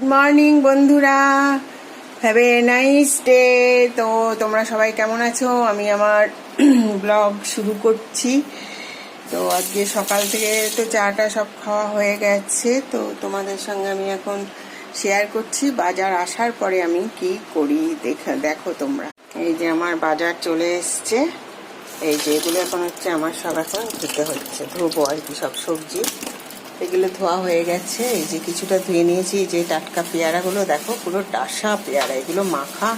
Morning বন্ধুরা, have a nice day. তো তোমরা সবাই কেমন আছো? আমি আমার ব্লগ শুরু করছি। তো আজকে সকাল থেকে তো চাটা সব খাওয়া হয়ে গেছে। তো তোমাদের সঙ্গে আমি এখন শেয়ার করছি বাজার আসার পরে আমি কি করি। দেখো তোমরা, এই যে আমার বাজার চলে এসছে। এই যে এগুলো এখন হচ্ছে আমার সব এখন ধুতে হচ্ছে, ধোবো আর কি। সব সবজি এগুলো ধোয়া হয়ে গেছে। এই যে কিছুটা ধুয়ে নিয়েছি। যে টাটকা পেয়ারাগুলো দেখো, পুরো ডাসা পেয়ারা, এগুলো মাখা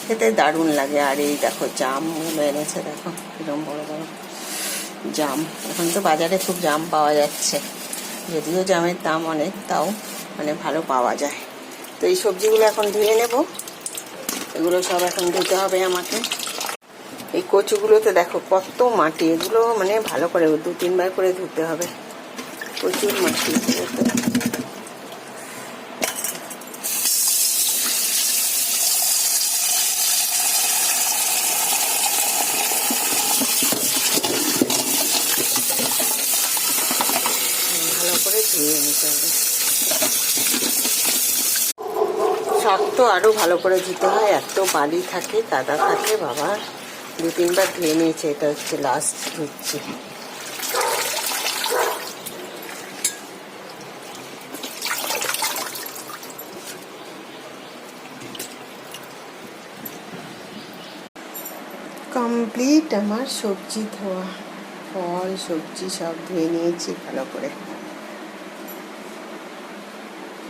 খেতে দারুণ লাগে। আর এই দেখো জামগুলো এনেছে, দেখো কিরম বড় বড় জাম। এখন তো বাজারে খুব জাম পাওয়া যাচ্ছে, যদিও জামের দাম অনেক, তাও মানে ভালো পাওয়া যায়। তো এই সবজিগুলো এখন ধুয়ে নেব। এগুলো সব এখন ধুতে হবে আমাকে। এই কচুগুলোতে দেখো কত মাটি, এগুলো মানে ভালো করে 2-3 বার করে ধুতে হবে, প্রচুর মাটি। ভালো করে ধুয়ে নিতে হবে। শাক তো আরো ভালো করে ধুতে হয়, এত বালি থাকে, কাদা থাকে বাবা। 2-3 বার ধুয়ে নিয়েছে, এটা হচ্ছে লাস্ট ধুচ্ছি। কমপ্লিট আমার সবজি ধোয়া, ফল সবজি সব ধুয়ে নিয়েছি ভালো করে।